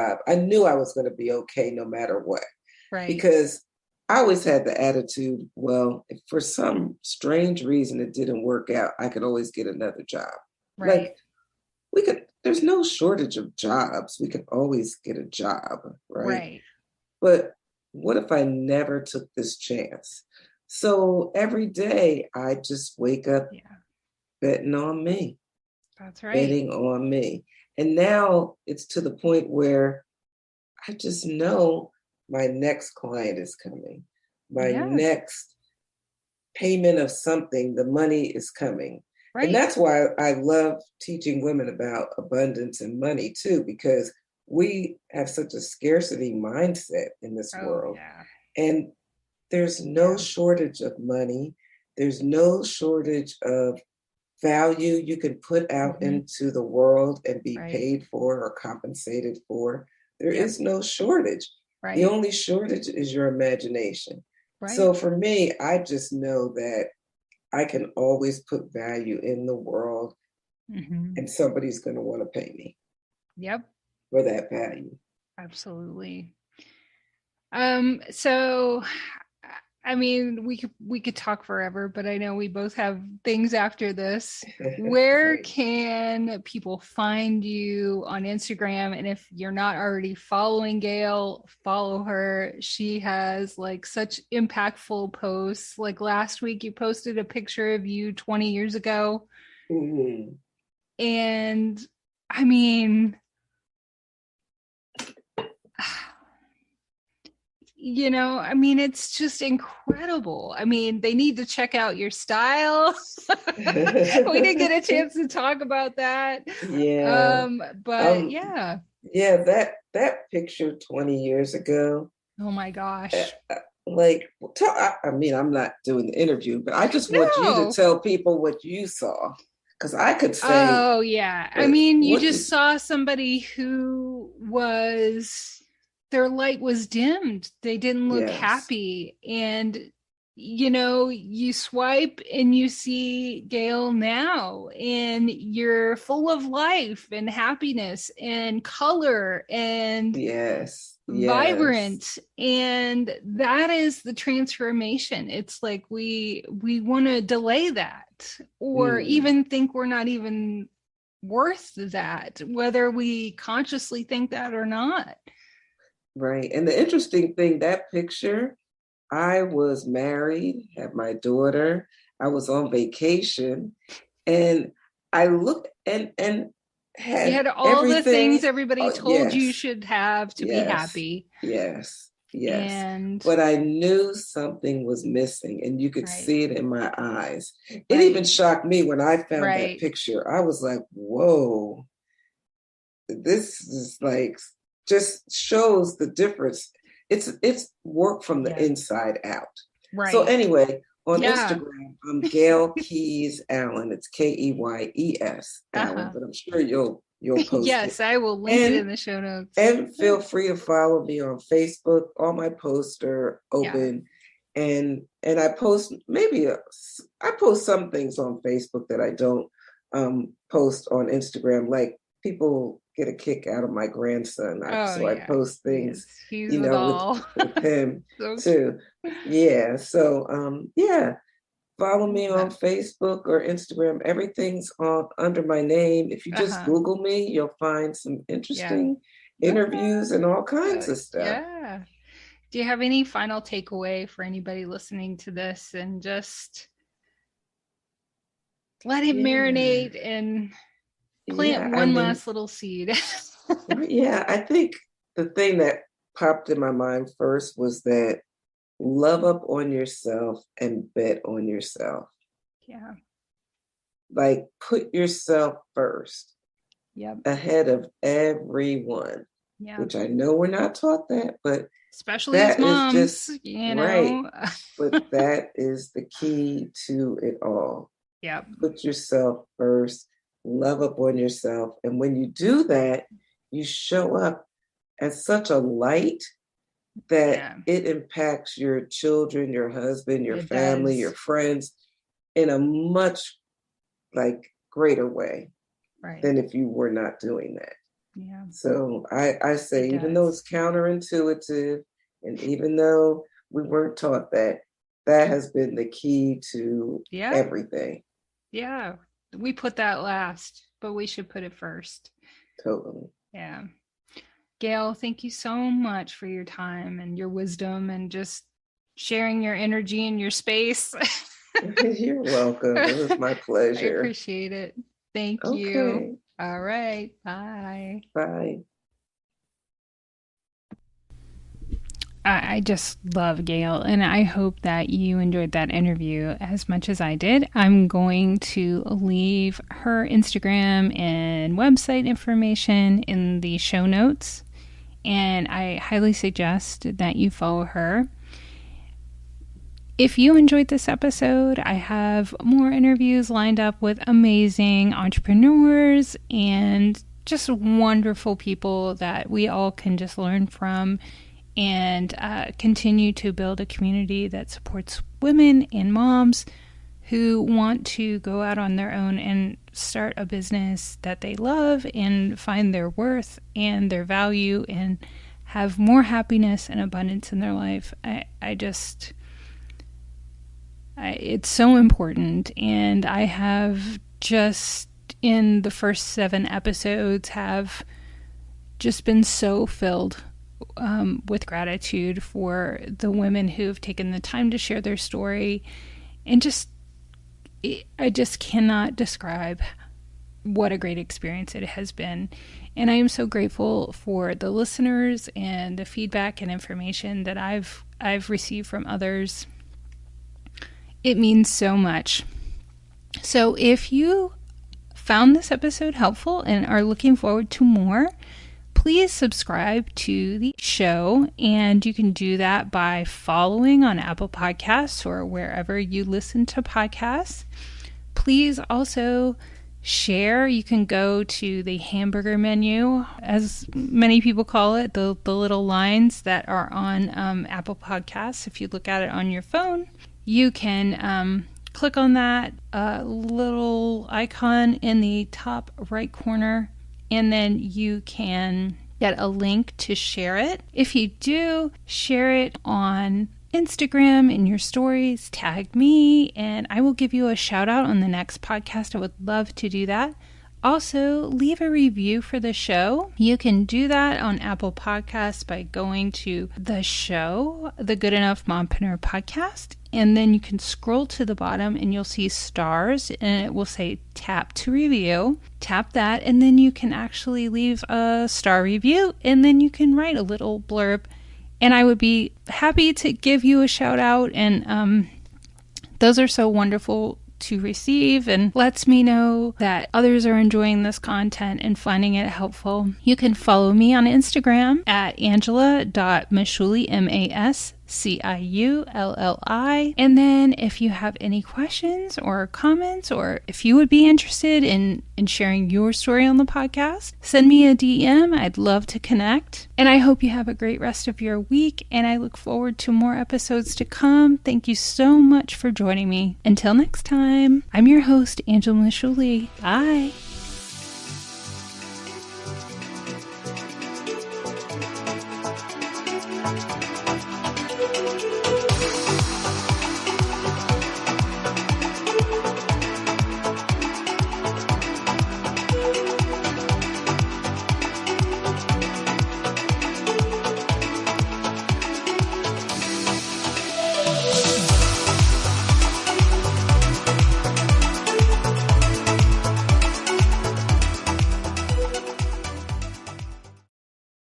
job, I knew I was going to be okay no matter what. Right. Because I always had the attitude, well, if for some strange reason it didn't work out, I could always get another job. Right. Like there's no shortage of jobs. We could always get a job, right? Right. But what if I never took this chance? So every day I just wake up Yeah. betting on me, That's right. betting on me. And now it's to the point where I just know my next client is coming. My Yes. next payment of something, the money is coming. And Right. that's why I love teaching women about abundance and money too, because we have such a scarcity mindset in this Oh, world. yeah. And there's no Yeah. shortage of money. There's no shortage of value you can put out Hmm. into the world and be Right. paid for or compensated for. There Yep. is no shortage. The Right. only shortage is your imagination. Right. So for me, I just know that I can always put value in the world Hmm. and somebody's going to want to pay me Yep. for that value. Absolutely. So I mean, we could talk forever, but I know we both have things after this. Where Right. can people find you on Instagram? And if you're not already following Gail, follow her. She has like such impactful posts. Like last week you posted a picture of you 20 years ago. Mhm. And I mean, I mean, it's just incredible. I mean, they need to check out your style. We didn't get a chance to talk about that. Yeah. But Um, yeah. yeah, that picture 20 years ago, Oh my uh, gosh. uh, I mean, I'm not doing the interview, but I just want you to No. tell people what you saw. Because I could say, Oh yeah. I but mean, you what did, just saw somebody who was their light was dimmed. They didn't look yes, happy. And you swipe and you see Gail now, and you're full of life and happiness and color and yes, yes. vibrant, and that is the transformation. It's like we want to delay that, or Mm, even think we're not even worth that, whether we consciously think that or not. right. And the interesting thing, that picture, I was married, had my daughter, I was on vacation, and I looked and You had had all the things everything. everybody Oh, told you yes, should have to be yes, happy. yes, yes. And But I knew something was missing, and you could right, see it in my eyes. It even right, shocked me when I found that right. picture. I was like, whoa, this is like just shows the difference. It's work from the Yeah, inside out. So right. anyway, on Yeah. Instagram, I'm Gail Keyes Allen. It's Keyes Allen, Uh-huh. but I'm sure you'll post it. Yes, I will link it And in the show notes. and feel free to follow me on Facebook. All my posts are Yeah. open, and I post some things on Facebook that I don't post on Instagram. Like people get a kick out of my grandson, Oh so I yeah. post Yes. things, He's the doll. with him So too. Yeah. So yeah. Follow cute. me on Facebook or Instagram. Everything's on under my name. If you just Uh-huh. Google me, you'll find some Yeah. interesting interviews and all kinds Okay. of stuff. Yeah. Do you have any final takeaway for anybody listening to this, and just let it Yeah. marinate and plant Yeah. I one mean, last little seed? yeah, I think the thing that popped in my mind first was that love up on yourself and bet on yourself. Yeah. Like put yourself first Yep. ahead of everyone, Yeah. which I know we're not taught that, but Especially as that is just right. moms. But that is the key to it all. Yep. Put yourself first, love up on yourself. And when you do that, you show up as such a light that Yeah. it impacts your children, your husband, your It family, your does. friends in a much like greater way Right. than if you were not doing that. Yeah. So I say, even though it's counterintuitive, and even though we weren't taught that, that has been the key to Yeah. everything. Yeah. We put that last, but we should put it first. Totally. Yeah. Gail, thank you so much for your time and your wisdom and just sharing your energy and your space. You're welcome. It was my I pleasure. appreciate it. Thank you. Okay. All right. Bye. Bye. I just love Gail, and I hope that you enjoyed that interview as much as I did. I'm going to leave her Instagram and website information in the show notes, and I highly suggest that you follow her. If you enjoyed this episode, I have more interviews lined up with amazing entrepreneurs and just wonderful people that we all can just learn from and continue to build a community that supports women and moms who want to go out on their own and start a business that they love and find their worth and their value and have more happiness and abundance in their life. It's so important, and I have just in the first 7 episodes have just been so filled with gratitude for the women who have taken the time to share their story, and I just cannot describe what a great experience it has been. And I am so grateful for the listeners and the feedback and information that I've received from others. It means so much. So if you found this episode helpful and are looking forward to more, please subscribe to the show, and you can do that by following on Apple Podcasts or wherever you listen to podcasts. Please also share. You can go to the hamburger menu, as many people call it, the little lines that are on Apple Podcasts. If you look at it on your phone, you can click on that little icon in the top right corner, and then you can get a link to share it. If you do, share it on Instagram in your stories, tag me, and I will give you a shout out on the next podcast. I would love to do that. Also, leave a review for the show. You can do that on Apple Podcasts by going to the show, the Good Enough Mompreneur podcast, and then you can scroll to the bottom and you'll see stars, and it will say tap to review. Tap that, and then you can actually leave a star review, and then you can write a little blurb, and I would be happy to give you a shout out. And those are so wonderful to receive and lets me know that others are enjoying this content and finding it helpful. You can follow me on Instagram at angela.masciulli, MASCIULLI. And then if you have any questions or comments, or if you would be interested in sharing your story on the podcast, send me a DM. I'd love to connect. And I hope you have a great rest of your week, and I look forward to more episodes to come. Thank you so much for joining me. Until next time, I'm your host, Angela Masciulli. Bye.